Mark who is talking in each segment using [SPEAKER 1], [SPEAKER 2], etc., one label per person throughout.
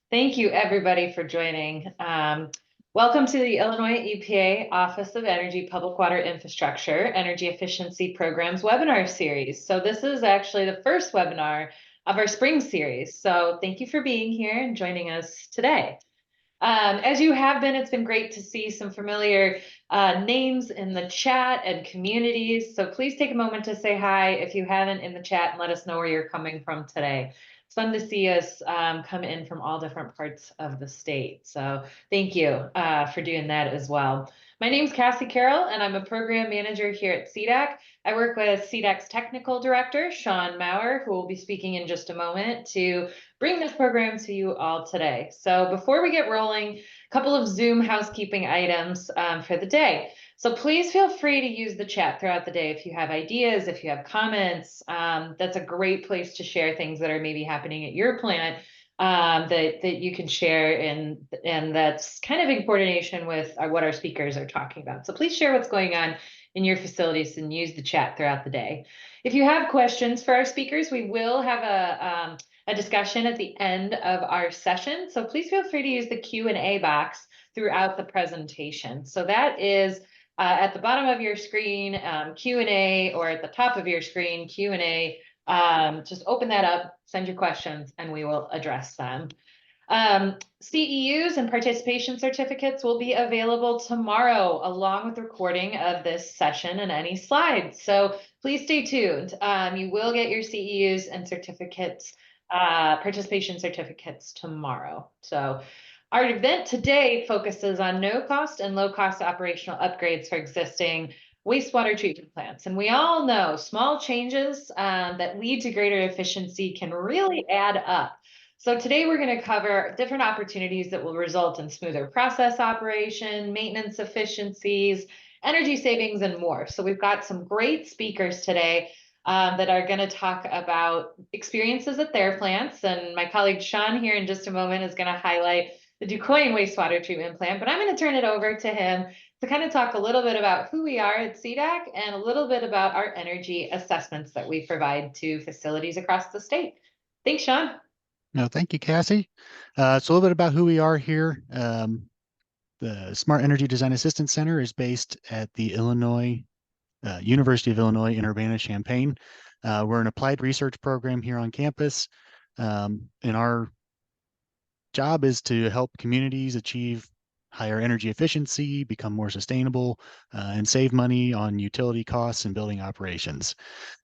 [SPEAKER 1] Thank you, everybody, for joining. Welcome to the Illinois EPA Office of Energy Public Water Infrastructure Energy Efficiency Programs webinar series. So this is actually the first webinar of our spring series. So thank you for being here and joining us today. As you have been, it's been great to see some familiar names in the chat and communities. So please take a moment to say hi if you haven't in the chat and let us know where you're coming from today. It's fun to see us come in from all different parts of the state. So thank you for doing that as well. My name's Cassie Carroll, and I'm a program manager here at CDAC. I work with CDAC's technical director, Sean Maurer, who will be speaking in just a moment to bring this program to you all today. So before we get rolling, a couple of Zoom housekeeping items for the day. So please feel free to use the chat throughout the day if you have ideas, if you have comments. That's a great place to share things that are maybe happening at your plant that you can share, and that's kind of in coordination with what our speakers are talking about. So please share what's going on in your facilities and use the chat throughout the day. If you have questions for our speakers, we will have a discussion at the end of our session. So please feel free to use the Q&A box throughout the presentation. So that is at the bottom of your screen, Q&A, or at the top of your screen, Q&A. Just open that up, send your questions, and we will address them. CEUs and participation certificates will be available tomorrow, along with the recording of this session and any slides. So please stay tuned. You will get your CEUs and certificates, participation certificates tomorrow. So our event today focuses on no-cost and low-cost operational upgrades for existing wastewater treatment plants. And we all know small changes that lead to greater efficiency can really add up. So today we're going to cover different opportunities that will result in smoother process operation, maintenance efficiencies, energy savings, and more. So we've got some great speakers today that are going to talk about experiences at their plants. And my colleague Sean here in just a moment is going to highlight the DuQuoin wastewater treatment plant, but I'm going to turn it over to him to kind of talk a little bit about who we are at CDAC and a little bit about our energy assessments that we provide to facilities across the state. Thanks, Sean.
[SPEAKER 2] No, thank you, Cassie. So a little bit about who we are here. The Smart Energy Design Assistance Center is based at the University of Illinois in Urbana-Champaign. We're an applied research program here on campus, and our job is to help communities achieve higher energy efficiency, become more sustainable, and save money on utility costs and building operations.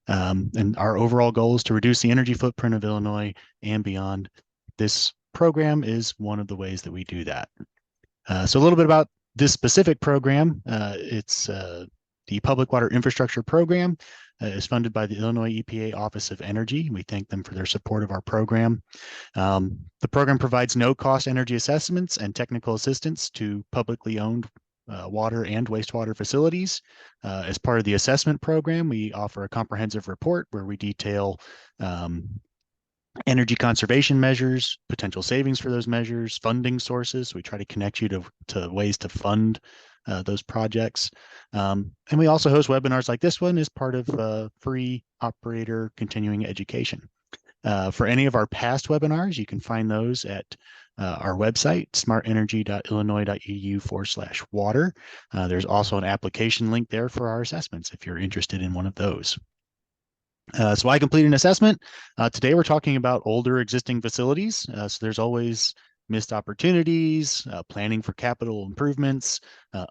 [SPEAKER 2] And our overall goal is to reduce the energy footprint of Illinois and beyond. This program is one of the ways that we do that. So a little bit about this specific program. It's the Public Water Infrastructure Program is funded by the Illinois EPA Office of Energy. We thank them for their support of our program. The program provides no-cost energy assessments and technical assistance to publicly owned water and wastewater facilities. As part of the assessment program, we offer a comprehensive report where we detail energy conservation measures, potential savings for those measures, funding sources. We try to connect you to ways to fund those projects. And we also host webinars like this one as part of free operator continuing education. For any of our past webinars, you can find those at our website, smartenergy.illinois.edu/water. There's also an application link there for our assessments if you're interested in one of those. So I completed an assessment. Today we're talking about older existing facilities. So there's always missed opportunities, planning for capital improvements,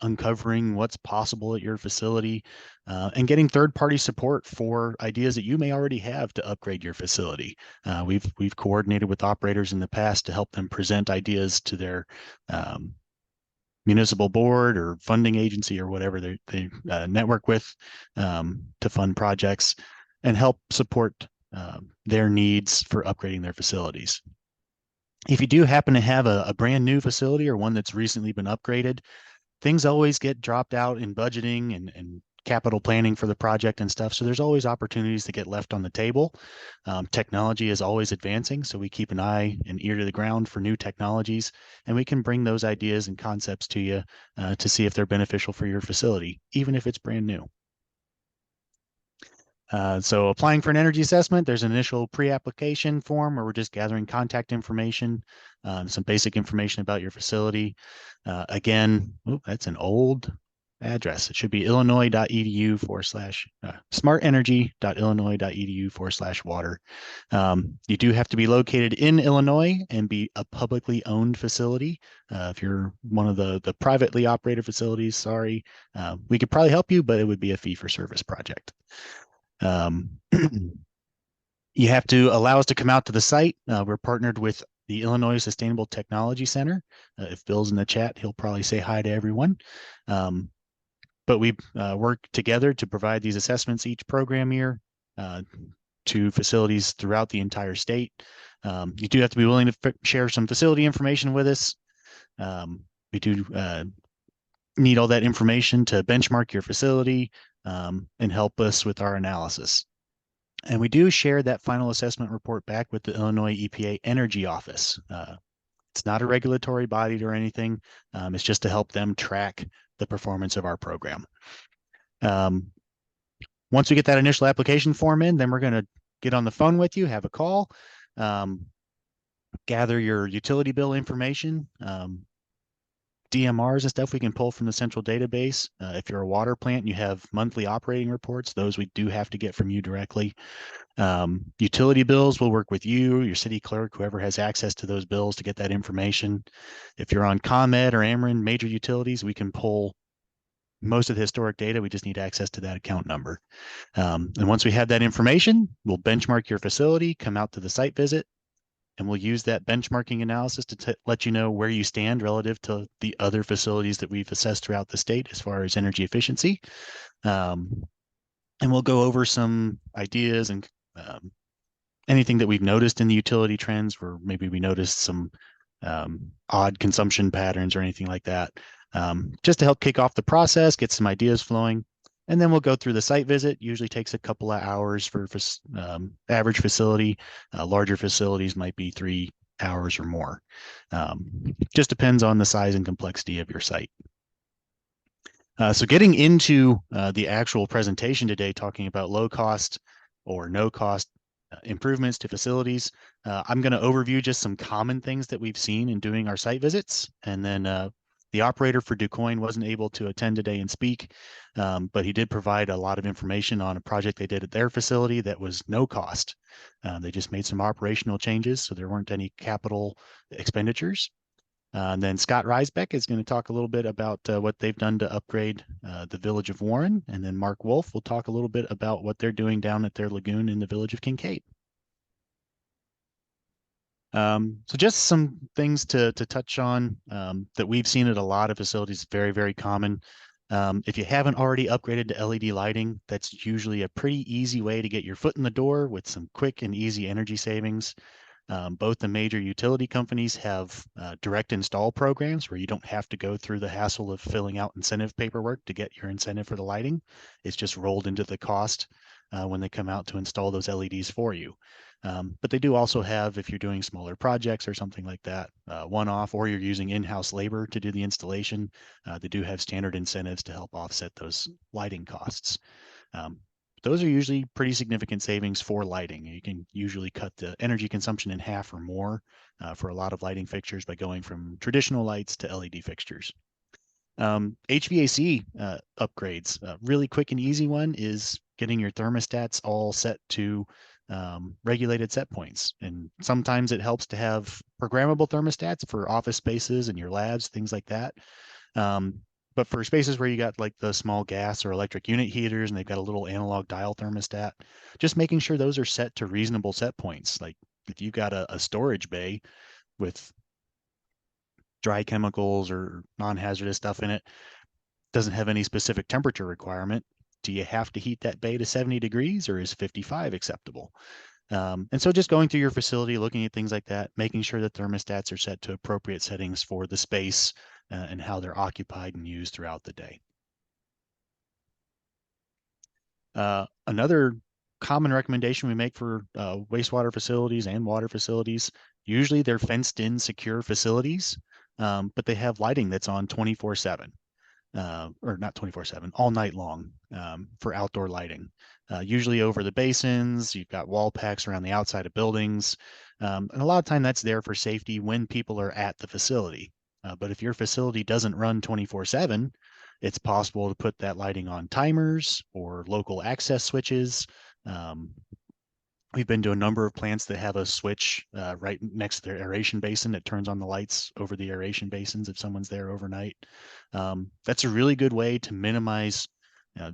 [SPEAKER 2] uncovering what's possible at your facility, and getting third-party support for ideas that you may already have to upgrade your facility. We've coordinated with operators in the past to help them present ideas to their municipal board or funding agency or whatever they network with to fund projects and help support their needs for upgrading their facilities. If you do happen to have a brand new facility or one that's recently been upgraded, things always get dropped out in budgeting and capital planning for the project and stuff. So there's always opportunities to get left on the table. Technology is always advancing, so we keep an eye and ear to the ground for new technologies, and we can bring those ideas and concepts to you to see if they're beneficial for your facility, even if it's brand new. So applying for an energy assessment, there's an initial pre-application form where we're just gathering contact information, some basic information about your facility. Again, that's an old address. It should be smartenergy.illinois.edu/water. You do have to be located in Illinois and be a publicly owned facility. If you're one of the privately operated facilities, sorry, we could probably help you, but it would be a fee-for-service project. You have to allow us to come out to the site. We're partnered with the Illinois Sustainable Technology Center. If Bill's in the chat, he'll probably say hi to everyone. But we work together to provide these assessments each program year to facilities throughout the entire state. You do have to be willing to share some facility information with us. We do need all that information to benchmark your facility and help us with our analysis. And we do share that final assessment report back with the Illinois EPA Energy Office. It's not a regulatory body or anything. It's just to help them track the performance of our program. Once we get that initial application form in, then we're going to get on the phone with you, have a call, gather your utility bill information, DMRs and stuff we can pull from the central database. If you're a water plant and you have monthly operating reports, those we do have to get from you directly. Utility bills, we'll work with you, your city clerk, whoever has access to those bills to get that information. If you're on ComEd or Ameren major utilities, we can pull most of the historic data. We just need access to that account number. And once we have that information, we'll benchmark your facility, come out to the site visit, and we'll use that benchmarking analysis to let you know where you stand relative to the other facilities that we've assessed throughout the state as far as energy efficiency. And we'll go over some ideas and anything that we've noticed in the utility trends where maybe we noticed some odd consumption patterns or anything like that, just to help kick off the process, get some ideas flowing. And then we'll go through the site visit. Usually takes a couple of hours for average facility. Larger facilities might be 3 hours or more. Just depends on the size and complexity of your site. So getting into the actual presentation today, talking about low cost or no cost improvements to facilities. I'm going to overview just some common things that we've seen in doing our site visits. And then the operator for DuQuoin wasn't able to attend today and speak, but he did provide a lot of information on a project they did at their facility that was no cost. They just made some operational changes, so there weren't any capital expenditures. And then Scott Reisbeck is going to talk a little bit about what they've done to upgrade the village of Warren. And then Mark Wolf will talk a little bit about what they're doing down at their lagoon in the village of Kincaid. So just some things to touch on that we've seen at a lot of facilities, very, very common. If you haven't already upgraded to LED lighting, that's usually a pretty easy way to get your foot in the door with some quick and easy energy savings. Both the major utility companies have direct install programs where you don't have to go through the hassle of filling out incentive paperwork to get your incentive for the lighting. It's just rolled into the cost when they come out to install those LEDs for you. But they do also have, if you're doing smaller projects or something like that, one-off, or you're using in-house labor to do the installation, they do have standard incentives to help offset those lighting costs. Those are usually pretty significant savings for lighting. You can usually cut the energy consumption in half or more for a lot of lighting fixtures by going from traditional lights to LED fixtures. HVAC upgrades, really quick and easy one is getting your thermostats all set to regulated set points. And sometimes it helps to have programmable thermostats for office spaces and your labs, things like that. But for spaces where you got like the small gas or electric unit heaters and they've got a little analog dial thermostat, just making sure those are set to reasonable set points. Like if you've got a storage bay with dry chemicals or non-hazardous stuff in it, doesn't have any specific temperature requirement. Do you have to heat that bay to 70 degrees or is 55 acceptable? And so just going through your facility, looking at things like that, making sure that thermostats are set to appropriate settings for the space and how they're occupied and used throughout the day. Another common recommendation we make for wastewater facilities and water facilities, usually they're fenced in secure facilities, but they have lighting that's on 24/7. Or not 24/7, all night long for outdoor lighting. usually over the basins. You've got wall packs around the outside of buildings. And a lot of time that's there for safety when people are at the facility. But if your facility doesn't run 24/7, it's possible to put that lighting on timers or local access switches. Um, We've been to a number of plants that have a switch right next to their aeration basin that turns on the lights over the aeration basins if someone's there overnight. That's a really good way to minimize, you know,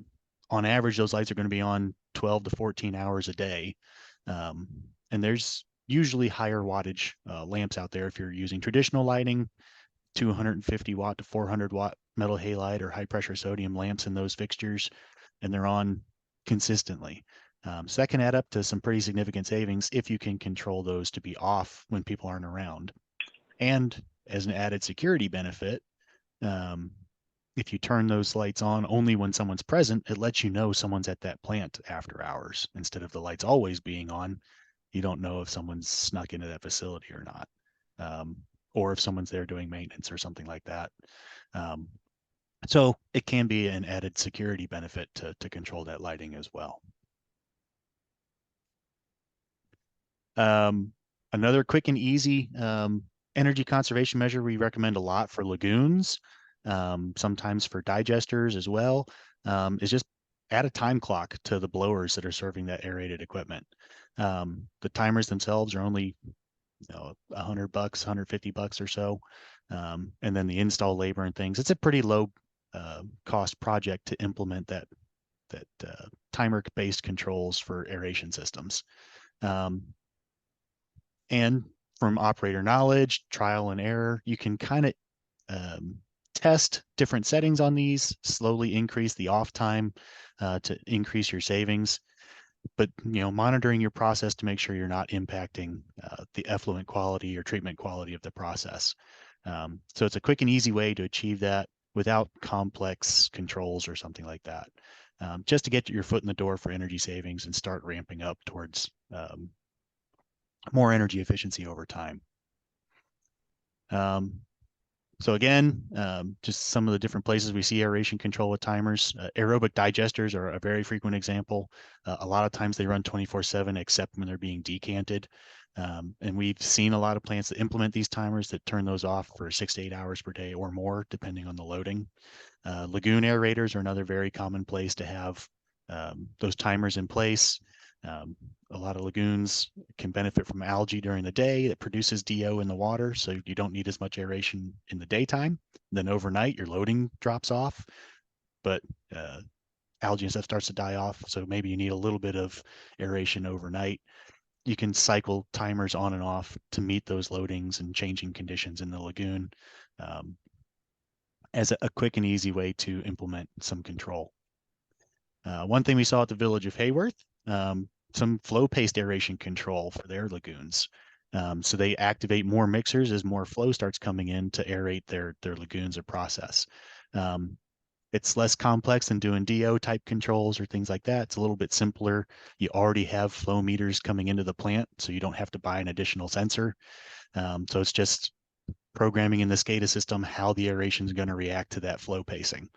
[SPEAKER 2] on average, those lights are going to be on 12 to 14 hours a day. Um, and there's usually higher wattage lamps out there if you're using traditional lighting, 250 watt to 400 watt metal halide or high pressure sodium lamps in those fixtures, and they're on consistently. So that can add up to some pretty significant savings if you can control those to be off when people aren't around. And as an added security benefit, um, if you turn those lights on only when someone's present, it lets you know someone's at that plant after hours instead of the lights always being on. You don't know if someone's snuck into that facility or not, or if someone's there doing maintenance or something like that. Um, so it can be an added security benefit to control that lighting as well. Another quick and easy energy conservation measure we recommend a lot for lagoons, sometimes for digesters as well, is just add a time clock to the blowers that are serving that aerated equipment. The timers themselves are only, $100, $150 or so. And then the install labor and things, it's a pretty low cost project to implement that timer based controls for aeration systems. And from operator knowledge, trial and error, you can kind of test different settings on these, slowly increase the off time to increase your savings. But monitoring your process to make sure you're not impacting the effluent quality or treatment quality of the process. So it's a quick and easy way to achieve that without complex controls or something like that. Just to get your foot in the door for energy savings and start ramping up towards more energy efficiency over time. So again, just some of the different places we see aeration control with timers. Aerobic digesters are a very frequent example. A lot of times they run 24/7 except when they're being decanted. And we've seen a lot of plants that implement these timers that turn those off for 6 to 8 hours per day or more, depending on the loading. Lagoon aerators are another very common place to have those timers in place. A lot of lagoons can benefit from algae during the day that produces DO in the water, so you don't need as much aeration in the daytime. Then overnight, your loading drops off, but algae and stuff starts to die off, so maybe you need a little bit of aeration overnight. You can cycle timers on and off to meet those loadings and changing conditions in the lagoon as a quick and easy way to implement some control. One thing we saw at the village of Hayworth, some flow-paced aeration control for their lagoons. So they activate more mixers as more flow starts coming in to aerate their lagoons or process. It's less complex than doing DO type controls or things like that. It's a little bit simpler. You already have flow meters coming into the plant, so you don't have to buy an additional sensor. So it's just programming in the SCADA system how the aeration is going to react to that flow pacing.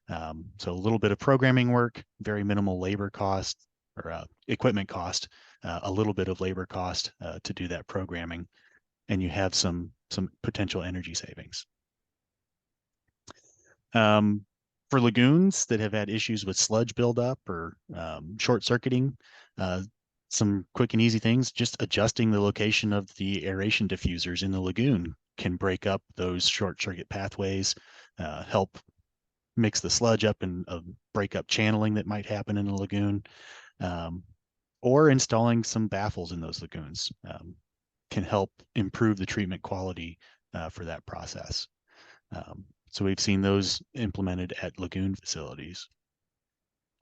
[SPEAKER 2] So a little bit of programming work, very minimal labor cost or equipment cost, a little bit of labor cost to do that programming, and you have some potential energy savings. For lagoons that have had issues with sludge buildup or short circuiting, some quick and easy things, just adjusting the location of the aeration diffusers in the lagoon can break up those short circuit pathways, help mix the sludge up and break up channeling that might happen in a lagoon, or installing some baffles in those lagoons can help improve the treatment quality for that process. So we've seen those implemented at lagoon facilities.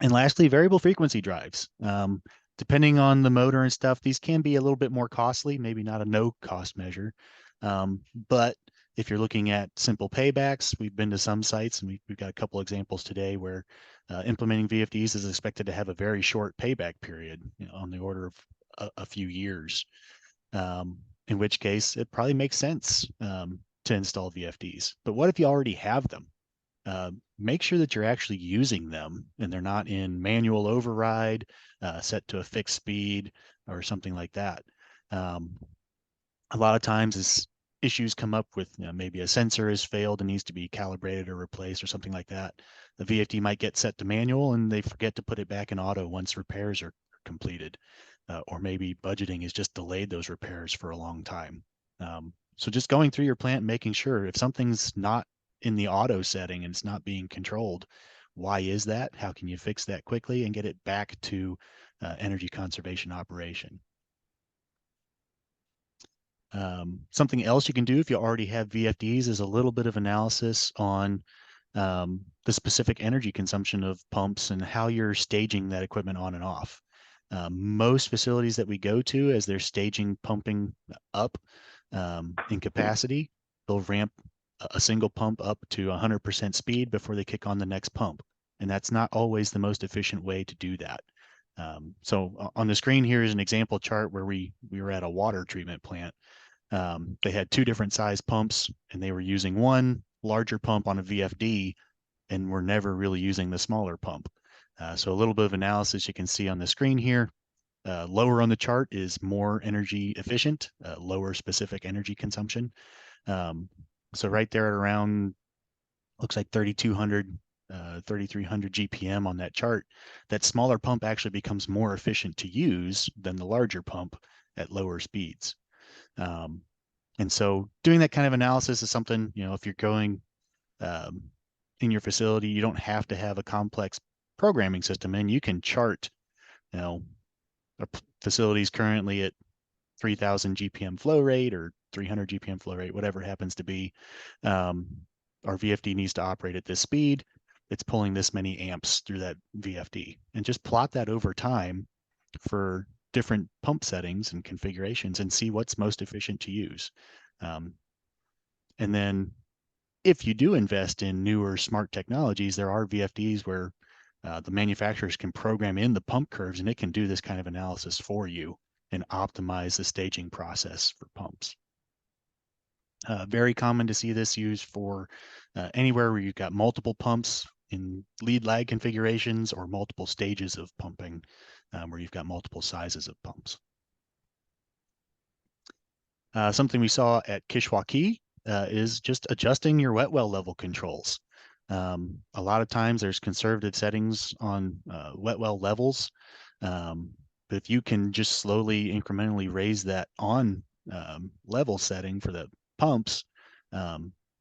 [SPEAKER 2] And lastly, variable frequency drives. Depending on the motor and stuff, these can be a little bit more costly, maybe not a no cost measure. But if you're looking at simple paybacks, we've been to some sites and we've got a couple examples today where implementing VFDs is expected to have a very short payback period, on the order of a few years. In which case it probably makes sense to install VFDs. But what if you already have them? make sure that you're actually using them and they're not in manual override, set to a fixed speed or something like that. A lot of times as issues come up with, maybe a sensor has failed and needs to be calibrated or replaced or something like that, the VFD might get set to manual and they forget to put it back in auto once repairs are completed. Or maybe budgeting has just delayed those repairs for a long time. So just going through your plant and making sure if something's not in the auto setting and it's not being controlled, why is that? How can you fix that quickly and get it back to energy conservation operation? Something else you can do if you already have VFDs is a little bit of analysis on the specific energy consumption of pumps and how you're staging that equipment on and off. Most facilities that we go to, as they're staging pumping up in capacity, they'll ramp a single pump up to 100% speed before they kick on the next pump. And that's not always the most efficient way to do that. So on the screen here is an example chart where we were at a water treatment plant. They had two different size pumps and they were using one larger pump on a VFD and were never really using the smaller pump. So a little bit of analysis you can see on the screen here. Lower on the chart is more energy efficient, lower specific energy consumption. So right there at around, looks like 3,200, 3,300 GPM on that chart, that smaller pump actually becomes more efficient to use than the larger pump at lower speeds. And so doing that kind of analysis is something, if you're going um, in your facility, you don't have to have a complex programming system and you can chart, a facility's currently at 3,000 GPM flow rate or 300 GPM flow rate, whatever it happens to be. Our VFD needs to operate at this speed. It's pulling this many amps through that VFD, and just plot that over time for different pump settings and configurations and see what's most efficient to use. And then if you do invest in newer smart technologies, there are VFDs where the manufacturers can program in the pump curves and it can do this kind of analysis for you and optimize the staging process for pumps. Very common to see this used for anywhere where you've got multiple pumps in lead lag configurations or multiple stages of pumping, where you've got multiple sizes of pumps. Something we saw at Kishwaukee is just adjusting your wet well level controls. A lot of times there's conservative settings on wet well levels, but if you can just slowly incrementally raise that on level setting for the pumps,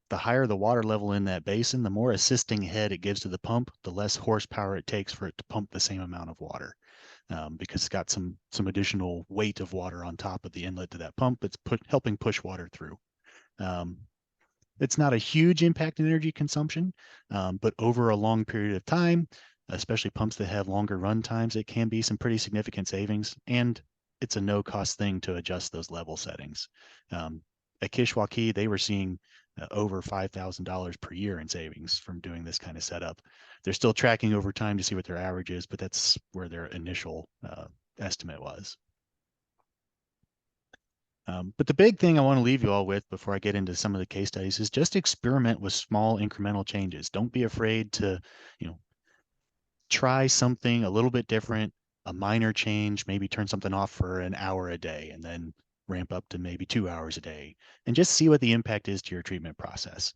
[SPEAKER 2] the higher the water level in that basin, the more assisting head it gives to the pump, the less horsepower it takes for it to pump the same amount of water. Because it's got some additional weight of water on top of the inlet to that pump. It's helping push water through. It's not a huge impact in energy consumption, but over a long period of time, especially pumps that have longer run times, it can be some pretty significant savings, and it's a no-cost thing to adjust those level settings. At Kishwaukee, they were seeing over $5,000 per year in savings from doing this kind of setup. They're still tracking over time to see what their average is, but that's where their initial estimate was. But the big thing I want to leave you all with before I get into some of the case studies is just experiment with small incremental changes. Don't be afraid to, try something a little bit different, a minor change, maybe turn something off for an hour a day and then ramp up to maybe 2 hours a day and just see what the impact is to your treatment process.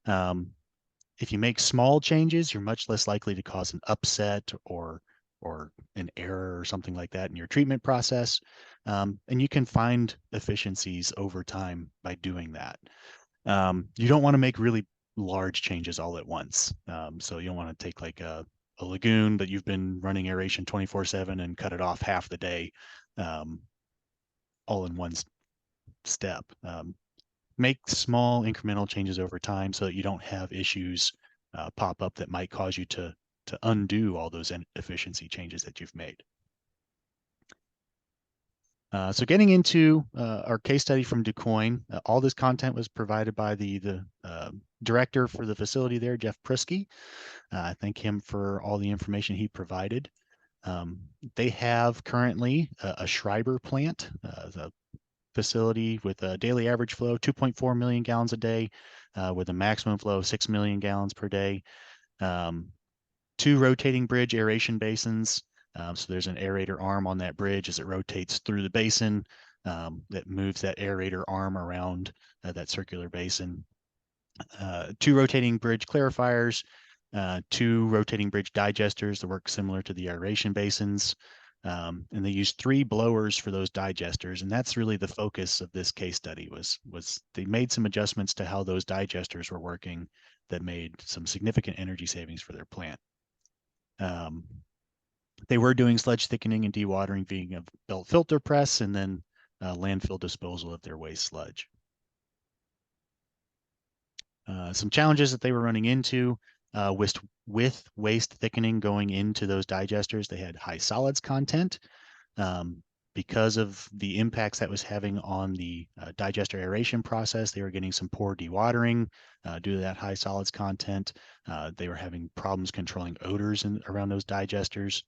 [SPEAKER 2] If you make small changes, you're much less likely to cause an upset or an error or something like that in your treatment process. And you can find efficiencies over time by doing that. You don't want to make really large changes all at once. So you don't want to take like a lagoon that you've been running aeration 24/7 and cut it off half the day, all in one step. Make small incremental changes over time so that you don't have issues pop up that might cause you to undo all those efficiency changes that you've made. So getting into our case study from DuQuoin, all this content was provided by the director for the facility there, Jeff Prisky. I thank him for all the information he provided. They have currently a Schreiber plant, the facility with a daily average flow 2.4 million gallons a day, with a maximum flow of 6 million gallons per day. 2 rotating bridge aeration basins. So there's an aerator arm on that bridge as it rotates through the basin, that moves that aerator arm around that circular basin. 2 rotating bridge clarifiers, 2 rotating bridge digesters that work similar to the aeration basins. And they used 3 blowers for those digesters, and that's really the focus of this case study. Was they made some adjustments to how those digesters were working that made some significant energy savings for their plant. They were doing sludge thickening and dewatering via a belt filter press, and then landfill disposal of their waste sludge. Some challenges that they were running into with waste thickening going into those digesters. They had high solids content because of the impacts that was having on the digester aeration process. They were getting some poor dewatering due to that high solids content. They were having problems controlling odors around those digesters.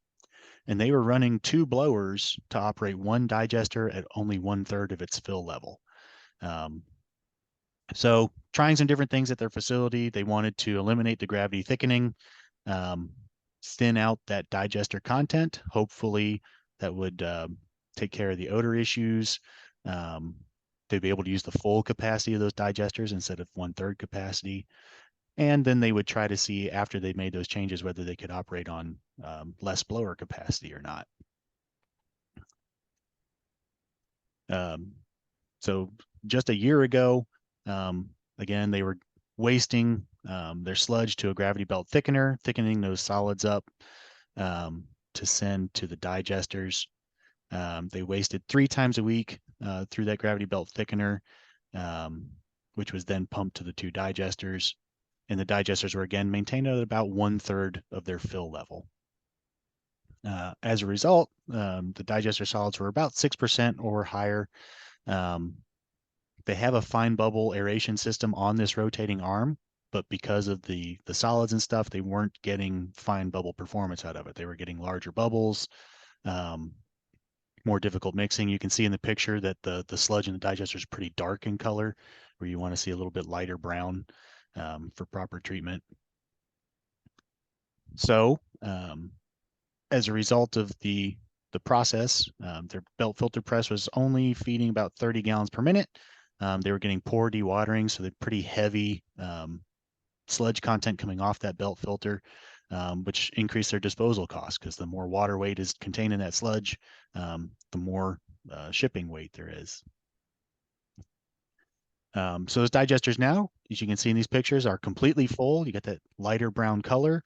[SPEAKER 2] And they were running 2 blowers to operate 1 digester at only 1/3 of its fill level. So trying some different things at their facility. They wanted to eliminate the gravity thickening, thin out that digester content. Hopefully that would take care of the odor issues. They'd be able to use the full capacity of those digesters instead of 1/3 capacity. And then they would try to see, after they made those changes, whether they could operate on less blower capacity or not. So just a year ago, again, they were wasting their sludge to a gravity belt thickener, thickening those solids up to send to the digesters. They wasted 3 times a week through that gravity belt thickener, which was then pumped to the 2 digesters. And the digesters were again maintained at about 1/3 of their fill level. As a result, the digester solids were about 6% or higher. They have a fine bubble aeration system on this rotating arm, but because of the solids and stuff, they weren't getting fine bubble performance out of it. They were getting larger bubbles, more difficult mixing. You can see in the picture that the sludge in the digester is pretty dark in color, where you want to see a little bit lighter brown for proper treatment. So as a result of the process, their belt filter press was only feeding about 30 gallons per minute. They were getting poor dewatering, so they're pretty heavy sludge content coming off that belt filter, which increased their disposal costs, because the more water weight is contained in that sludge, the more shipping weight there is. So those digesters now, as you can see in these pictures, are completely full. You get that lighter brown color.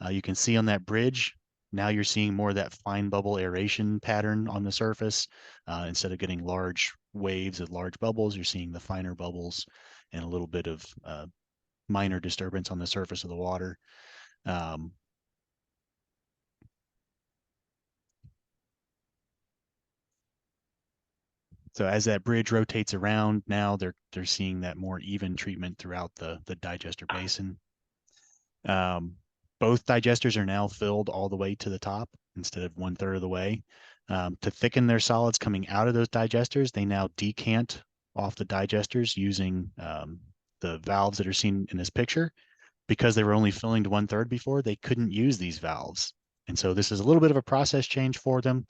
[SPEAKER 2] You can see on that bridge, now you're seeing more of that fine bubble aeration pattern on the surface. Instead of getting large waves of large bubbles, you're seeing the finer bubbles and a little bit of minor disturbance on the surface of the water. So as that bridge rotates around, now they're seeing that more even treatment throughout the digester basin. Both digesters are now filled all the way to the top instead of 1/3 of the way. To thicken their solids coming out of those digesters, they now decant off the digesters using the valves that are seen in this picture. Because they were only filling to 1/3 before, they couldn't use these valves. And so this is a little bit of a process change for them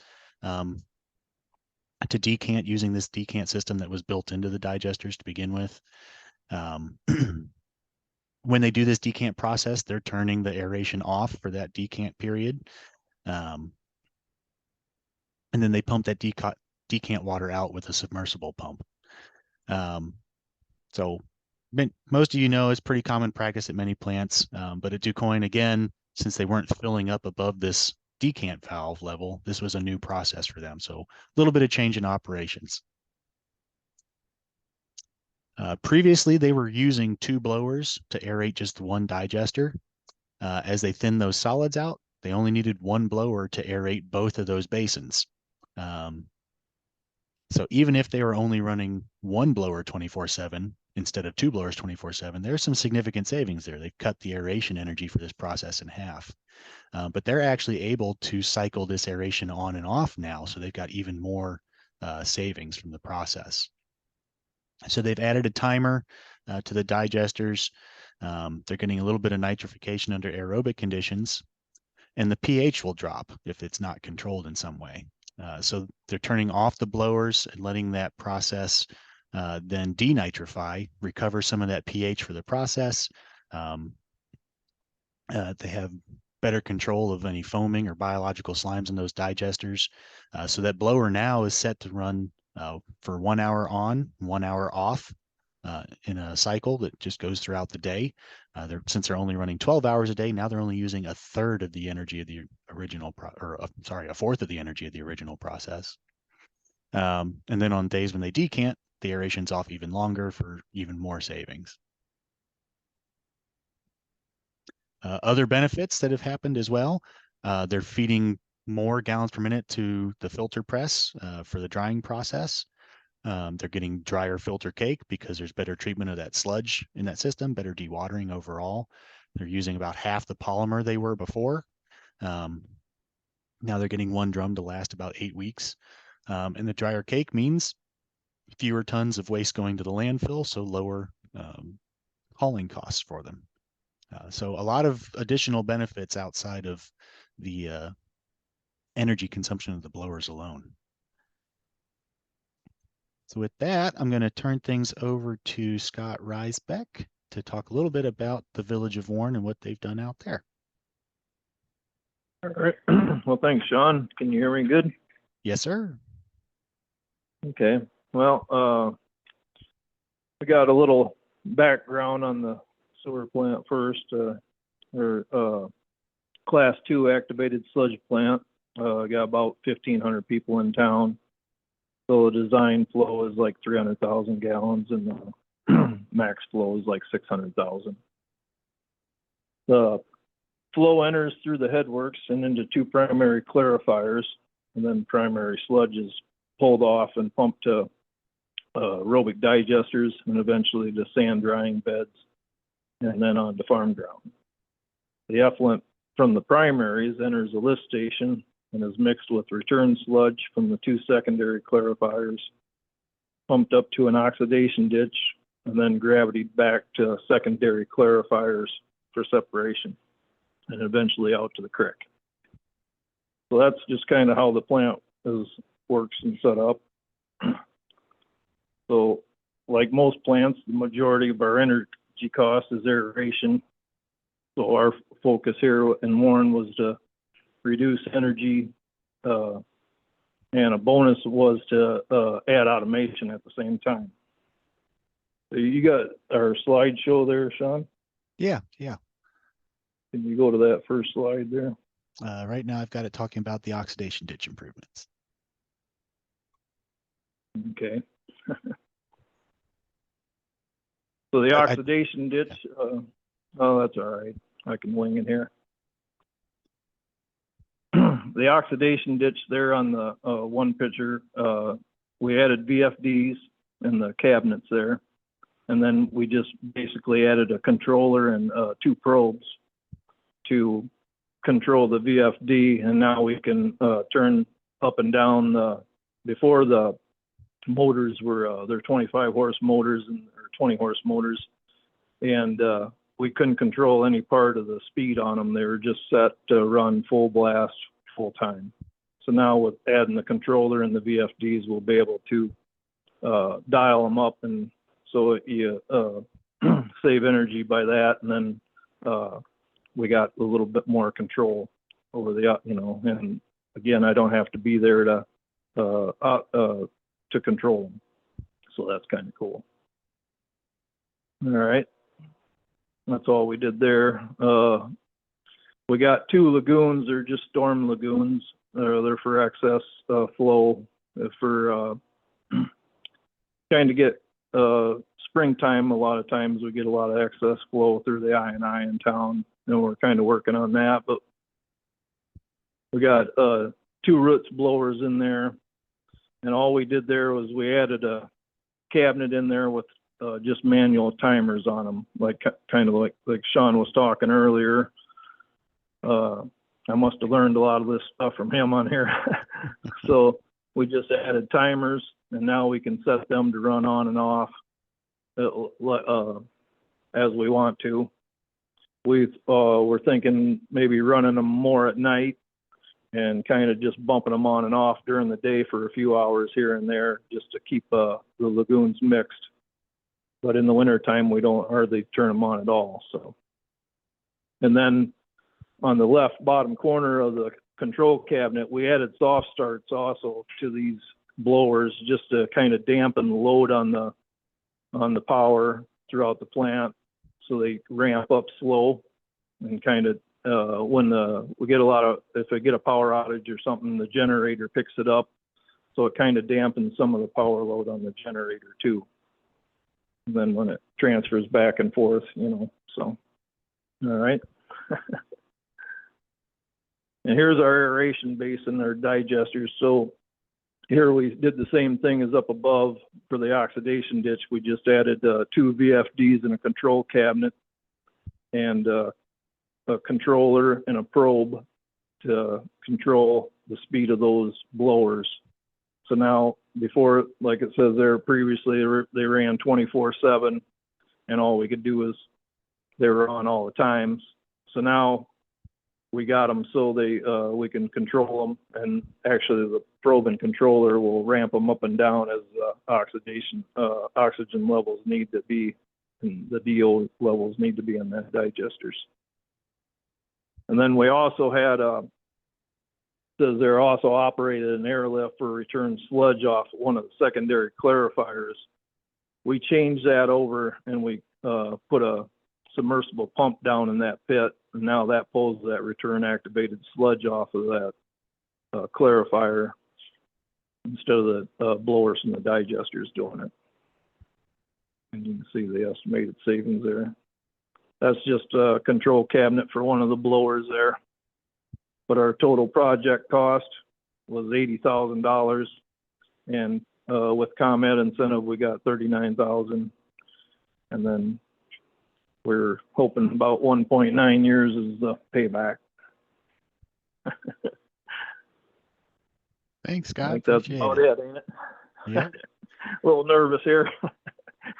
[SPEAKER 2] to decant using this decant system that was built into the digesters to begin with. When they do this decant process, they're turning the aeration off for that decant period. And then they pump that decant water out with a submersible pump. So most of you know it's pretty common practice at many plants, but at DuQuoin, again, since they weren't filling up above this decant valve level, this was a new process for them. So a little bit of change in operations. Previously, they were using 2 blowers to aerate just 1 digester. As they thinned those solids out, they only needed 1 blower to aerate both of those basins. So even if they were only running 1 blower 24/7 instead of 2 blowers 24/7, there's some significant savings there. They've cut the aeration energy for this process in half. But they're actually able to cycle this aeration on and off now, so they've got even more savings from the process. So they've added a timer to the digesters. They're getting a little bit of nitrification under aerobic conditions, and the pH will drop if it's not controlled in some way. So they're turning off the blowers and letting that process then denitrify, recover some of that pH for the process. Um, they have better control of any foaming or biological slimes in those digesters. So that blower now is set to run for 1 hour on, 1 hour off in a cycle that just goes throughout the day. Since they're only running 12 hours a day, now they're only using a third of the energy of the original, a fourth of the energy of the original process. And then on days when they decant, the aeration's off even longer for even more savings. Other benefits that have happened as well, they're feeding more gallons per minute to the filter press for the drying process. They're getting drier filter cake because there's better treatment of that sludge in that system, better dewatering overall. They're using about half the polymer they were before. Now they're getting one drum to last about 8 weeks. And the drier cake means fewer tons of waste going to the landfill, so lower hauling costs for them. So a lot of additional benefits outside of the energy consumption of the blowers alone. So with that, I'm going to turn things over to Scott Reisbeck to talk a little bit about the Village of Warren and what they've done out there.
[SPEAKER 3] All right. Well, thanks, Sean. Can you hear me good?
[SPEAKER 2] Yes, sir.
[SPEAKER 3] Okay. Well, we got a little background on the sewer plant first. Class 2 activated sludge plant. Got about 1,500 people in town. So the design flow is like 300,000 gallons, and the max flow is like 600,000. The flow enters through the headworks and into 2 primary clarifiers, and then primary sludge is pulled off and pumped to aerobic digesters, and eventually to sand drying beds, and then on to farm ground. The effluent from the primaries enters a lift station and is mixed with return sludge from the 2 secondary clarifiers, pumped up to an oxidation ditch, and then gravitated back to secondary clarifiers for separation, and eventually out to the creek. So that's just kind of how the plant works and set up. So like most plants, the majority of our energy cost is aeration. So our focus here in Warren was to reduce energy, and a bonus was to add automation at the same time. So you got our slideshow there, Sean?
[SPEAKER 2] Yeah.
[SPEAKER 3] Can you go to that first slide there?
[SPEAKER 2] Right now I've got it talking about the oxidation ditch improvements.
[SPEAKER 3] Okay. So the oxidation ditch, oh, that's all right. I can wing it here. The oxidation ditch there on the one picture, we added VFDs in the cabinets there. And then we just basically added a controller and 2 probes to control the VFD. And now we can turn up and down before the motors were, they're 25 horse motors or 20 horse motors. And we couldn't control any part of the speed on them. They were just set to run full blast, full time. So now with adding the controller and the VFDs, we'll be able to dial them up, and so you save energy by that. And then we got a little bit more control over the, and again, I don't have to be there to control them. So that's kind of cool. All right. That's all we did there. We got 2 lagoons. They're just storm lagoons. They're for excess flow. For trying to get springtime, a lot of times we get a lot of excess flow through the I&I in town, and we're kind of working on that. But we got 2 roots blowers in there, and all we did there was we added a cabinet in there with just manual timers on them, like kind of like Sean was talking earlier. I must have learned a lot of this stuff from him on here. So we just added timers, and now we can set them to run on and off as we want to. We're thinking maybe running them more at night and kind of just bumping them on and off during the day for a few hours here and there, just to keep the lagoons mixed. But in the wintertime, we don't hardly turn them on at all. So, and then on the left bottom corner of the control cabinet, we added soft starts also to these blowers just to kind of dampen the load on the power throughout the plant, so they ramp up slow and kind of when we get if we get a power outage or something, the generator picks it up, so it kind of dampens some of the power load on the generator too. And then when it transfers back and forth, so all right. And here's our aeration basin, our digesters. So here we did the same thing as up above for the oxidation ditch. We just added 2 VFDs and a control cabinet and a controller and a probe to control the speed of those blowers. So now, before, like it says there, previously they ran 24/7, and all we could do is they were on all the times. So now we got them so we can control them, and actually the probe and controller will ramp them up and down as oxygen levels need to be, and the DO levels need to be in the digesters. And then we also had says they're also operated an airlift for return sludge off one of the secondary clarifiers. We changed that over and we put a submersible pump down in that pit, and now that pulls that return activated sludge off of that clarifier instead of the blowers from the digesters doing it. And you can see the estimated savings there. That's just a control cabinet for one of the blowers there. But our total project cost was $80,000, and with ComEd incentive we got $39,000, and then we're hoping about 1.9 years is the payback.
[SPEAKER 2] Thanks, Scott.
[SPEAKER 3] I think that's
[SPEAKER 2] Appreciate
[SPEAKER 3] about
[SPEAKER 2] it.
[SPEAKER 3] it, ain't it?
[SPEAKER 2] Yeah.
[SPEAKER 3] A little nervous here.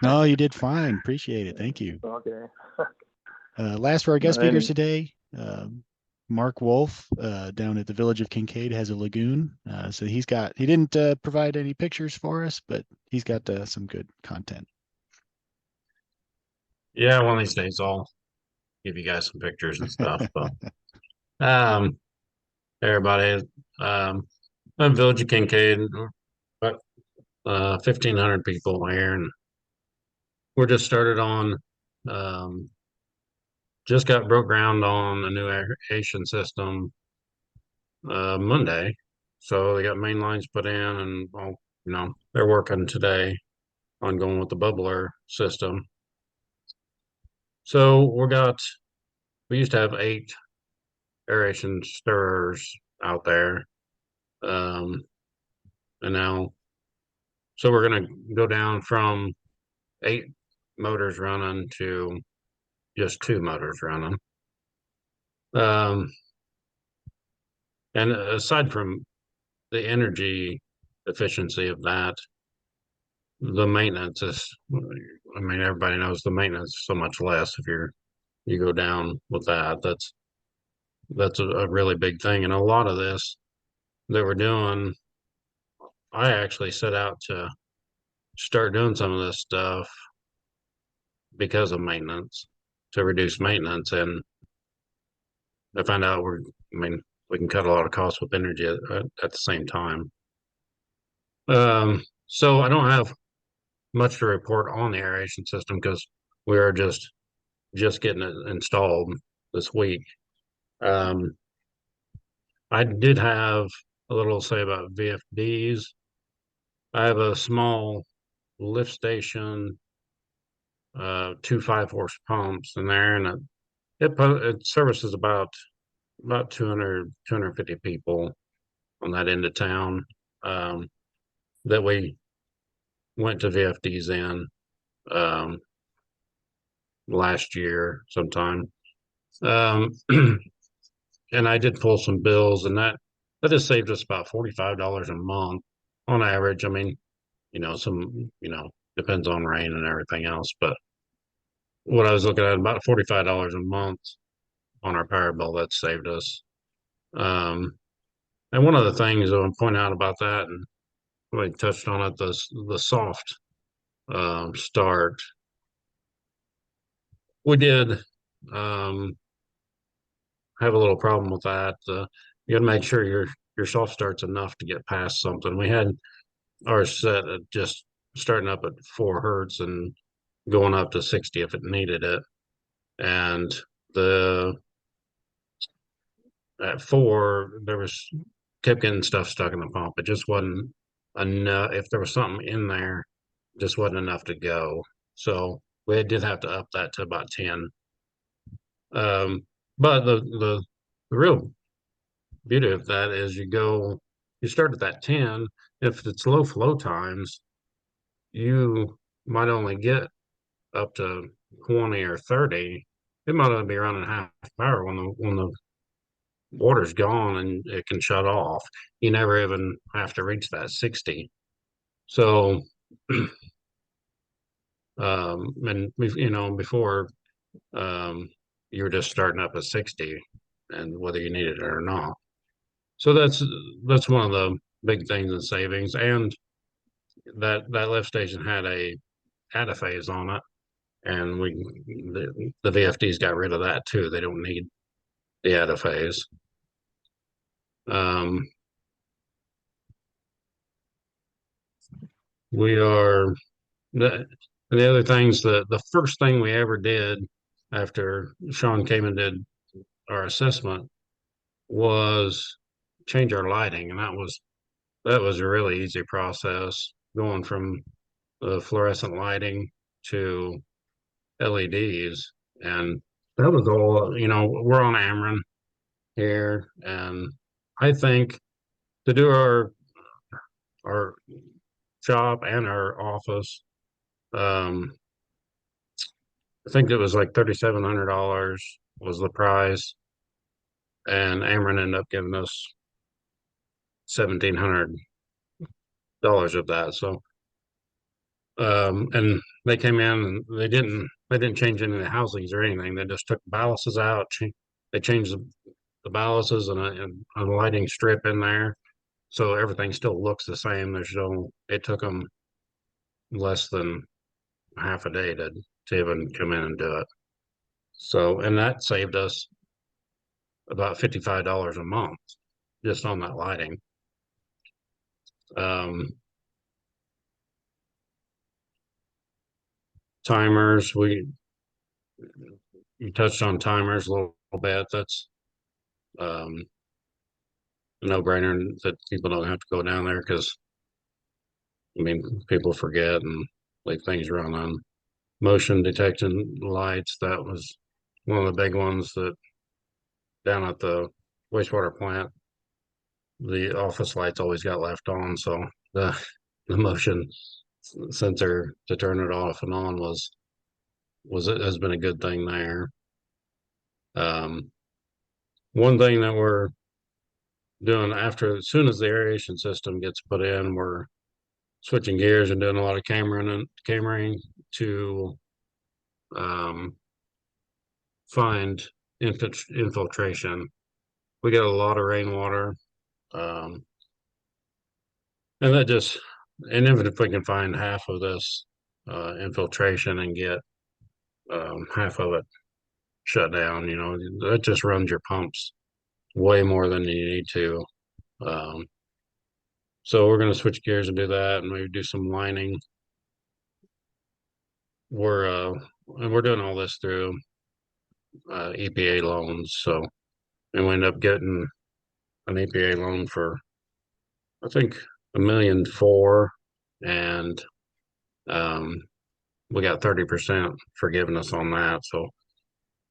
[SPEAKER 2] No, you did fine. Appreciate it. Thank you.
[SPEAKER 3] Okay.
[SPEAKER 2] Last for our guest
[SPEAKER 3] Any-
[SPEAKER 2] speakers today, Mark Wolf down at the village of Kincaid has a lagoon. So he didn't provide any pictures for us, but he's got some good content.
[SPEAKER 4] Yeah, one of these days I'll give you guys some pictures and stuff. But everybody, I'm Village of Kincaid, about 1,500 people here, and we're just started on just got broke ground on a new aeration system Monday. So they got main lines put in, and they're working today on going with the bubbler system. So we used to have 8 aeration stirrers out there. And now, so we're going to go down from 8 motors running to just 2 motors running. And aside from the energy efficiency of that, the maintenance is, everybody knows the maintenance is so much less if you go down with that. That's a really big thing. And a lot of this that we're doing, I actually set out to start doing some of this stuff because of maintenance, to reduce maintenance. And I found out we can cut a lot of costs with energy at the same time. So I don't have much to report on the aeration system because we are just getting it installed this week. I did have a little to say about VFDs. I have a small lift station, 2 5-horse pumps in there, and it services about 250 people on that end of town that we went to VFDs in last year sometime. And I did pull some bills, and that just saved us about $45 a month on average. depends on rain and everything else. But what I was looking at, about $45 a month on our power bill, that saved us. And one of the things I want to point out about that, and we touched on it, the soft start. We did have a little problem with that. You got to make sure your soft start's enough to get past something. We had ours set at just starting up at 4 hertz and going up to 60 if it needed it. And the at 4 there was kept getting stuff stuck in the pump. It just wasn't enough. If there was something in there, just wasn't enough to go. So we did have to up that to about 10. But the real beauty of that is you start at that 10. If it's low flow times, you might only get up to 20 or 30. It might only be running half power when the water's gone and it can shut off. You never even have to reach that 60. So, and before, you were just starting up at 60 and whether you needed it or not. So that's one of the big things in savings. And that lift station had a phase on it, and the VFDs got rid of that too. They don't need the phase. We are the other things, the first thing we ever did after Sean came and did our assessment was change our lighting, and that was a really easy process, going from the fluorescent lighting to LEDs. And that was all, we're on Ameren here, and I think to do our shop and our office, I think it was like $3,700 was the price, and Ameren ended up giving us $1,700 of that. So, and they came in and they didn't change any of the housings or anything. They just took ballasts out. They changed the ballasts and a lighting strip in there, so everything still looks the same. It took them less than half a day to even come in and do it. So, and that saved us about $55 a month just on that lighting. Timers, you touched on timers a little bit. That's a no-brainer that people don't have to go down there, because people forget and leave things running. Motion detection lights, that was one of the big ones that down at the wastewater plant, the office lights always got left on, so the motion sensor to turn it off and on has been a good thing there. One thing that we're doing as soon as the aeration system gets put in, we're switching gears and doing a lot of cameraing to find infiltration. We get a lot of rainwater, and even if we can find half of this infiltration and get half of it shut down, that just runs your pumps way more than you need to. So we're going to switch gears and do that, and maybe do some lining. And we're doing all this through EPA loans. So, and we end up getting an EPA loan for, I think, $1.4 million, and we got 30% forgiveness on that. So,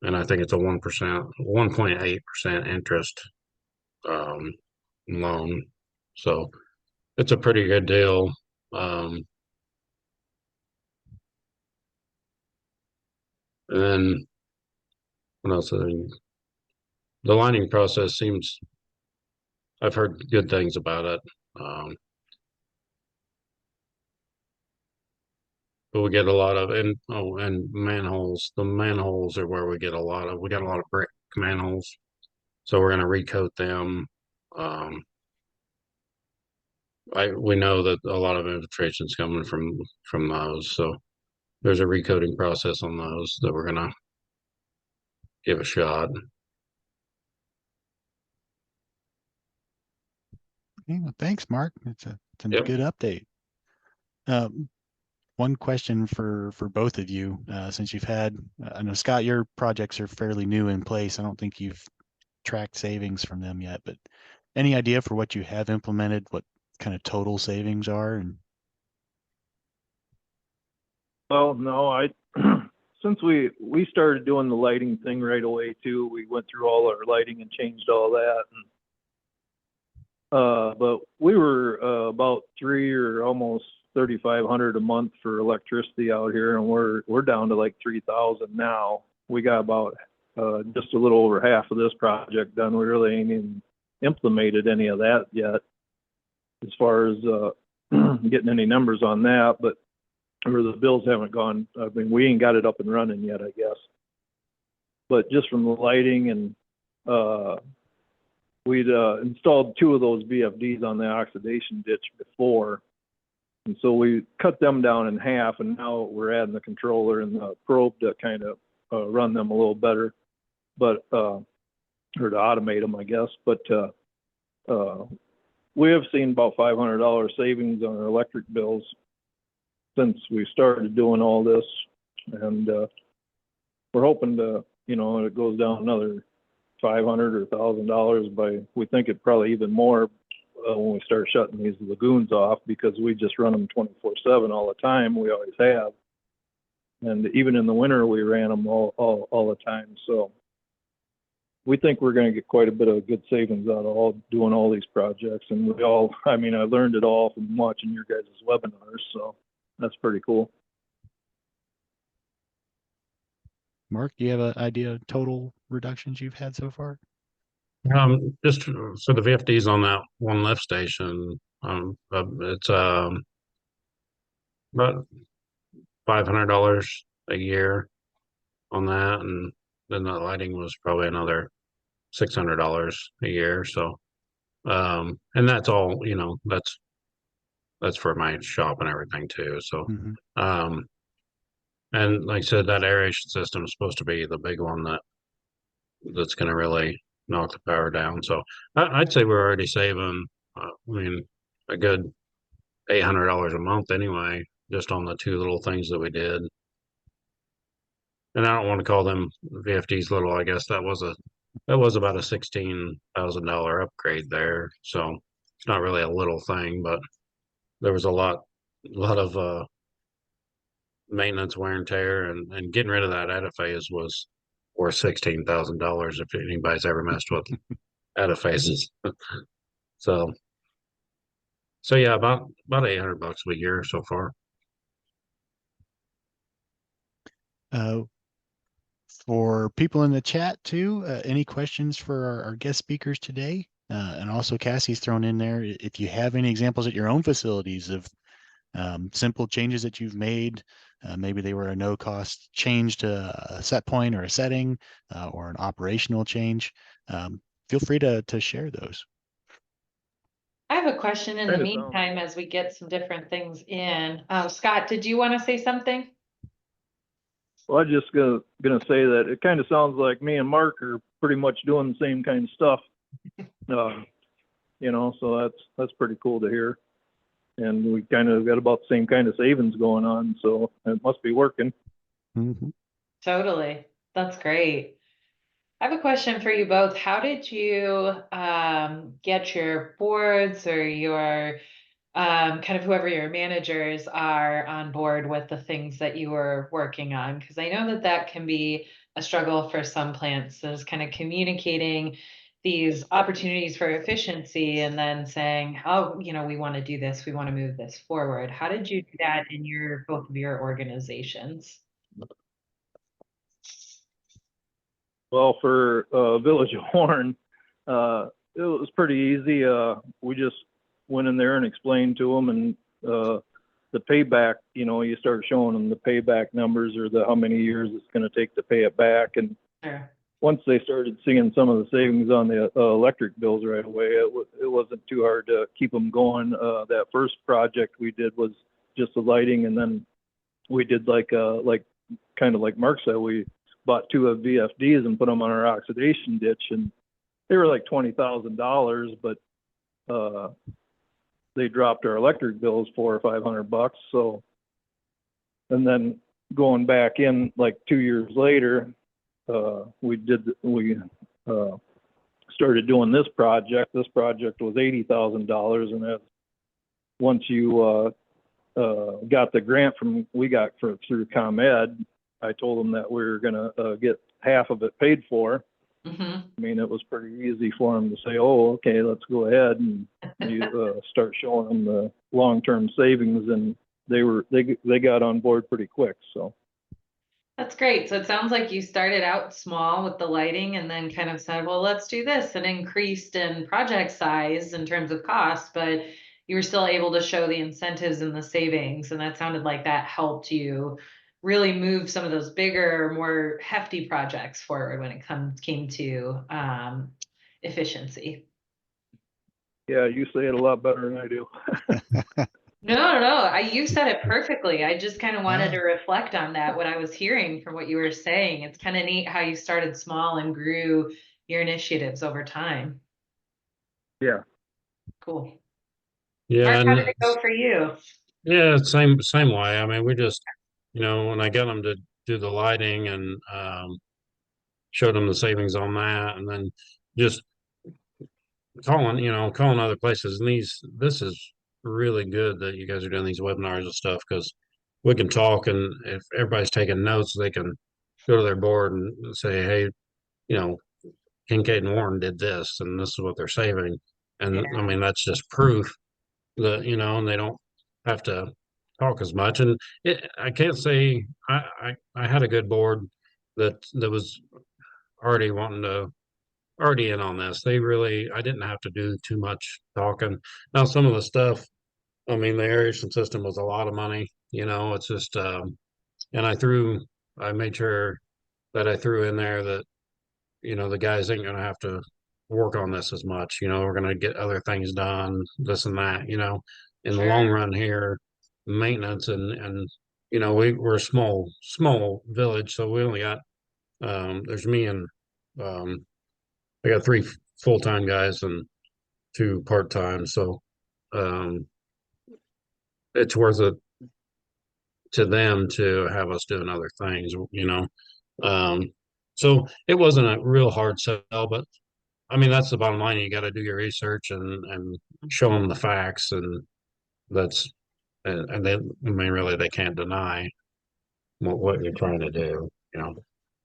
[SPEAKER 4] and I think it's a 1.8% interest loan. So it's a pretty good deal. And then what else? The lining process I've heard good things about it. but we get a lot of, and manholes. The manholes are where we get a lot of. We got a lot of brick manholes, so we're gonna recoat them. Um, we know that a lot of infiltration's coming from those, so there's a recoating process on those that we're gonna give a shot.
[SPEAKER 2] Okay, well, thanks, Mark. It's a
[SPEAKER 4] Yep.
[SPEAKER 2] good update. One question for both of you, since you've had, I know Scott, your projects are fairly new in place. I don't think you've tracked savings from them yet, but any idea for what you have implemented, what kind of total savings are? And
[SPEAKER 3] Well, no, since we started doing the lighting thing right away too, we went through all our lighting and changed all that. And, but we were about 3 or almost 3,500 a month for electricity out here, and we're down to like 3,000 now. We got about just a little over half of this project done. We really ain't even implemented any of that yet, as far as getting any numbers on that. But or the bills haven't gone. I mean, we ain't got it up and running yet, I guess. But just from the lighting, and we'd installed 2 of those VFDs on the oxidation ditch before. And so we cut them down in half, and now we're adding the controller and the probe to kind of run them a little better, but or to automate them, I guess. But we have seen about $500 savings on our electric bills since we started doing all this, and we're hoping to, it goes down another $500 or $1,000 by. We think it probably even more when we start shutting these lagoons off, because we just run them 24/7 all the time. We always have, and even in the winter we ran them all the time. So we think we're going to get quite a bit of good savings out of doing all these projects. And I learned it all from watching your guys' webinars, so that's pretty cool.
[SPEAKER 2] Mark, do you have an idea of total reductions you've had so far?
[SPEAKER 4] Just for the VFDs on that one lift station, it's about $500 a year on that, and then the lighting was probably another $600 a year. So, and that's all, that's for my shop and everything too. So,
[SPEAKER 2] Mm-hmm.
[SPEAKER 4] and like I said, that aeration system is supposed to be the big one that's going to really knock the power down. So I'd say we're already saving, a good $800 a month anyway, just on the 2 little things that we did. And I don't want to call them VFDs little. I guess that was about a $16,000 upgrade there. So it's not really a little thing, but there was a lot of maintenance, wear and tear, and getting rid of that ediphase was worth $16,000 if anybody's ever messed with ediphases. So yeah, about $800 a year so far.
[SPEAKER 2] For people in the chat too, any questions for our guest speakers today? And also Cassie's thrown in there, if you have any examples at your own facilities of simple changes that you've made, maybe they were a no-cost change to a set point or a setting, or an operational change, feel free to share those.
[SPEAKER 1] I have a question in the meantime as we get some different things in. Scott, did you want to say something?
[SPEAKER 3] Well, I'm just gonna say that it kind of sounds like me and Mark are pretty much doing the same kind of stuff. So that's pretty cool to hear. And we kind of got about the same kind of savings going on, so it must be working.
[SPEAKER 2] Mm-hmm.
[SPEAKER 1] Totally. That's great. I have a question for you both. How did you get your boards or your kind of whoever your managers are on board with the things that you were working on? Because I know that can be a struggle for some plants, is kind of communicating these opportunities for efficiency and then saying, oh, we want to do this, we want to move this forward. How did you do that in both of your organizations?
[SPEAKER 3] Well, for Village of Horn, it was pretty easy. We just went in there and explained to them, and the payback, you start showing them the payback numbers or how many years it's going to take to pay it back. And
[SPEAKER 1] Sure.
[SPEAKER 3] once they started seeing some of the savings on the electric bills right away, it wasn't too hard to keep them going. That first project we did was just the lighting, and then we did like kind of like Mark said, we bought 2 of VFDs and put them on our oxidation ditch, and they were like $20,000, but they dropped our electric bills $400 or $500. So, and then going back in like 2 years later, we started doing this project. This project was $80,000, and that's once you got the grant through ComEd, I told them that we were going to get half of it paid for.
[SPEAKER 1] Mm-hmm.
[SPEAKER 3] I mean, it was pretty easy for them to say, "Oh, okay, let's go ahead," and you start showing them the long-term savings, and they got on board pretty quick. So
[SPEAKER 1] That's great. So it sounds like you started out small with the lighting and then kind of said, well, let's do this, and increased in project size in terms of cost, but you were still able to show the incentives and the savings. And that sounded like that helped you really move some of those bigger, more hefty projects forward when it came to efficiency.
[SPEAKER 3] yeah, you say it a lot better than I do.
[SPEAKER 1] No. You said it perfectly. I just kind of wanted to
[SPEAKER 2] Yeah.
[SPEAKER 1] reflect on that, what I was hearing from what you were saying. It's kind of neat how you started small and grew your initiatives over time.
[SPEAKER 3] Yeah.
[SPEAKER 1] Cool.
[SPEAKER 4] Yeah,
[SPEAKER 1] Mark, how
[SPEAKER 4] and
[SPEAKER 1] did it go for you?
[SPEAKER 4] yeah, same way. I mean, we just, when I got them to do the lighting and showed them the savings on that, and then just calling other places. And this is really good that you guys are doing these webinars and stuff, because we can talk, and if everybody's taking notes, they can go to their board and say, hey, you know, Kincaid and Warren did this, and this is what they're saving. And I
[SPEAKER 1] Yeah,
[SPEAKER 4] mean, that's just proof that, and they don't have to talk as much. And I can't say I had a good board that was already already in on this. I didn't have to do too much talking. Now, some of the stuff, I mean, the aeration system was a lot of money, it's just, and I made sure that I threw in there that, the guys ain't going to have to work on this as much. We're going to get other things done, this and that, in the long
[SPEAKER 1] sure.
[SPEAKER 4] run here, maintenance and, we're a small village. So we only got, there's me and, I got 3 full-time guys and 2 part-time. So, um, it's worth it to them to have us doing other things. Um, so it wasn't a real hard sell, but I mean, that's the bottom line. You got to do your research and show them the facts, and that's and they, I mean, really, they can't deny what you're trying to do.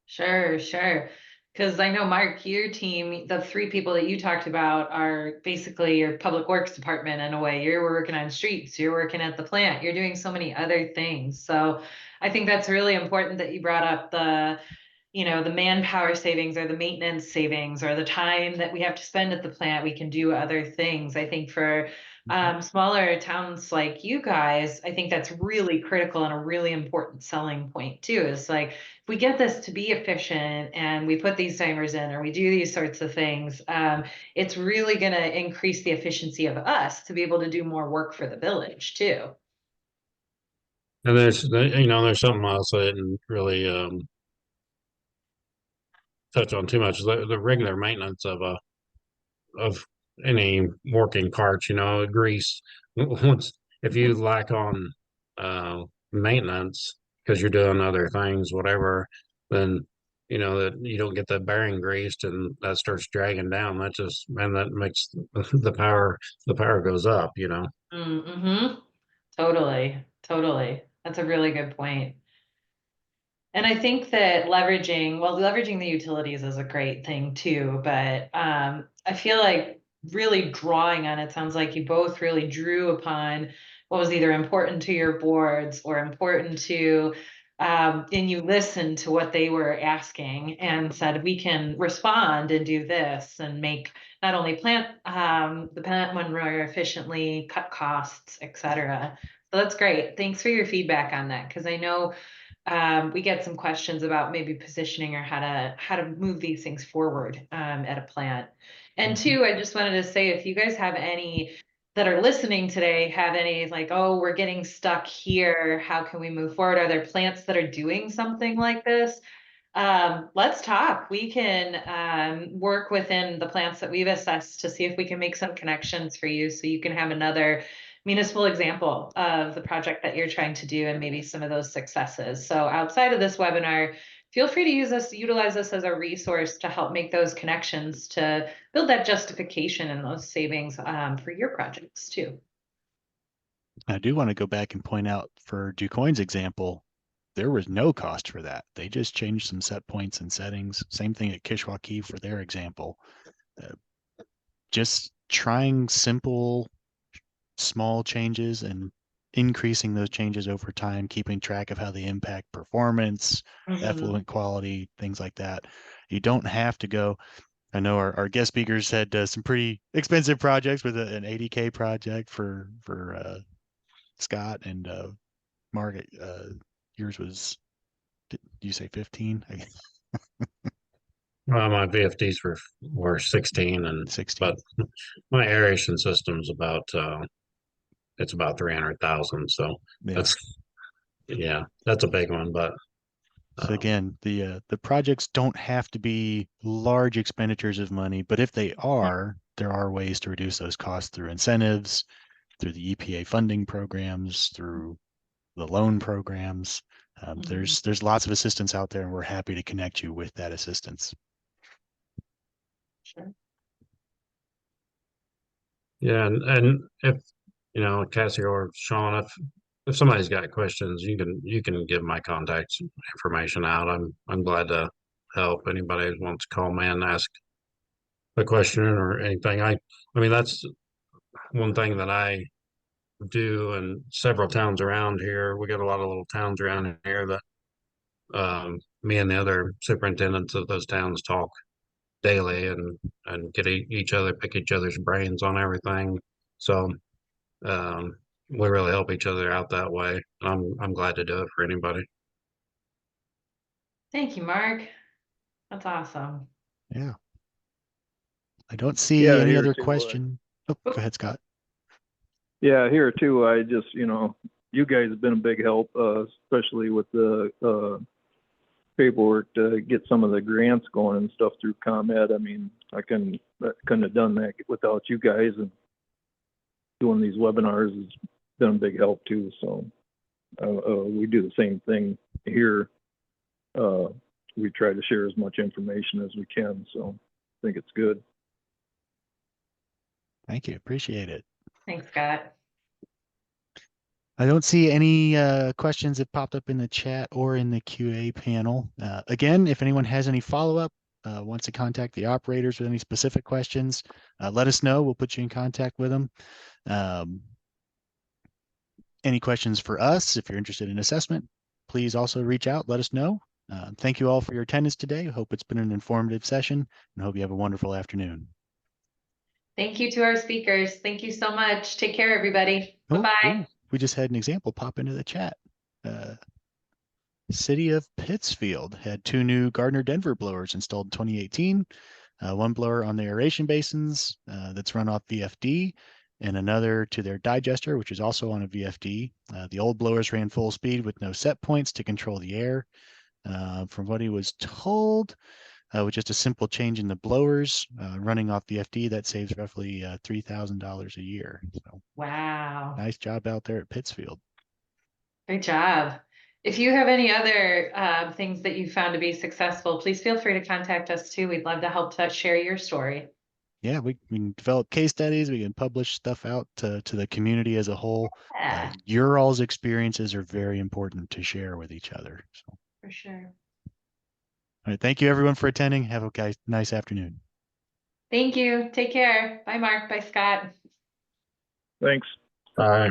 [SPEAKER 1] Sure. Because I know, Mark, your team, the 3 people that you talked about are basically your public works department in a way. You're working on streets, you're working at the plant, you're doing so many other things. So I think that's really important that you brought up the manpower savings or the maintenance savings or the time that we have to spend at the plant, we can do other things. I think for smaller towns like you guys, I think that's really critical and a really important selling point too. Is like, if we get this to be efficient and we put these timers in or we do these sorts of things, it's really going to increase the efficiency of us to be able to do more work for the village too.
[SPEAKER 4] And there's something else I didn't really touch on too much. The regular maintenance of any working parts, grease. Once if you lack on maintenance because you're doing other things, whatever, then that you don't get the bearing greased and that starts dragging down. That makes the power goes up.
[SPEAKER 1] Mm-hmm. Totally. That's a really good point. And I think that leveraging the utilities is a great thing too, but I feel like really drawing on it sounds like you both really drew upon what was either important to your boards or important to, and you listened to what they were asking and said, we can respond and do this and make not only the plant one more efficiently, cut costs, et cetera. That's great. Thanks for your feedback on that, because I know we get some questions about maybe positioning or how to move these things forward at a plant. And
[SPEAKER 2] Mhm.
[SPEAKER 1] two, I just wanted to say, if you guys have any that are listening today, have any like, oh, we're getting stuck here, how can we move forward? Are there plants that are doing something like this? Let's talk. We can work within the plants that we've assessed to see if we can make some connections for you so you can have another municipal example of the project that you're trying to do and maybe some of those successes. So outside of this webinar, feel free to utilize this as a resource to help make those connections to build that justification and those savings for your projects too.
[SPEAKER 2] I do want to go back and point out for DuQuoin's example, there was no cost for that. They just changed some set points and settings. Same thing at Kishwaukee for their example. Just trying simple, small changes and increasing those changes over time, keeping track of how they impact performance,
[SPEAKER 1] Mhm.
[SPEAKER 2] effluent quality, things like that. You don't have to go. I know our guest speakers had some pretty expensive projects with an 80K project for Scott and Mark. Yours was, did you say 15?
[SPEAKER 4] My VFDs were 16, and
[SPEAKER 2] 16.
[SPEAKER 4] but my aeration system's about it's about 300,000. So
[SPEAKER 2] Yeah.
[SPEAKER 4] that's that's a big one. But
[SPEAKER 2] So again, the projects don't have to be large expenditures of money, but if they are, there are ways to reduce those costs through incentives, through the EPA funding programs, through the loan programs. There's lots of assistance out there, and we're happy to connect you with that assistance.
[SPEAKER 1] Sure.
[SPEAKER 4] yeah, and if Cassie or Sean, if somebody's got questions, you can give my contact information out. I'm glad to help anybody who wants to call me and ask a question or anything. I mean that's one thing that I do in several towns around here. We got a lot of little towns around here that me and the other superintendents of those towns talk daily and get each other, pick each other's brains on everything. So um, we really help each other out that way. I'm glad to do it for anybody.
[SPEAKER 1] Thank you, Mark. That's awesome.
[SPEAKER 2] Yeah. I don't see
[SPEAKER 3] Yeah,
[SPEAKER 2] any
[SPEAKER 3] here
[SPEAKER 2] other
[SPEAKER 3] too.
[SPEAKER 2] question. Oh, go ahead, Scott.
[SPEAKER 3] Yeah, here too. I just, you guys have been a big help, especially with the paperwork to get some of the grants going and stuff through ComEd. I mean, I couldn't have done that without you guys, and doing these webinars has been a big help too. So we do the same thing here. We try to share as much information as we can. So I think it's good.
[SPEAKER 2] Thank you. Appreciate it.
[SPEAKER 1] Thanks, Scott.
[SPEAKER 2] I don't see any questions that popped up in the chat or in the QA panel. Again, if anyone has any follow-up, wants to contact the operators with any specific questions, let us know. We'll put you in contact with them. Any questions for us, if you're interested in assessment, please also reach out, let us know. Thank you all for your attendance today. Hope it's been an informative session, and hope you have a wonderful afternoon.
[SPEAKER 1] Thank you to our speakers. Thank you so much. Take care, everybody. Bye-bye.
[SPEAKER 2] We just had an example pop into the chat. City of Pittsfield had 2 new Gardner Denver blowers installed in 2018. One blower on the aeration basins that's run off VFD, and another to their digester, which is also on a VFD. The old blowers ran full speed with no set points to control the air. From what he was told, with just a simple change in the blowers running off VFD, that saves roughly $3,000 a year. So
[SPEAKER 1] Wow.
[SPEAKER 2] nice job out there at Pittsfield.
[SPEAKER 1] Great job. If you have any other things that you found to be successful, please feel free to contact us too. We'd love to help to share your story.
[SPEAKER 2] Yeah, we can develop case studies. We can publish stuff out to the community as a whole.
[SPEAKER 1] Yeah,
[SPEAKER 2] Your all's experiences are very important to share with each other. So,
[SPEAKER 1] for sure.
[SPEAKER 2] all right, thank you everyone for attending. Have a nice afternoon.
[SPEAKER 1] Thank you. Take care. Bye, Mark. Bye, Scott.
[SPEAKER 3] Thanks.
[SPEAKER 4] All right.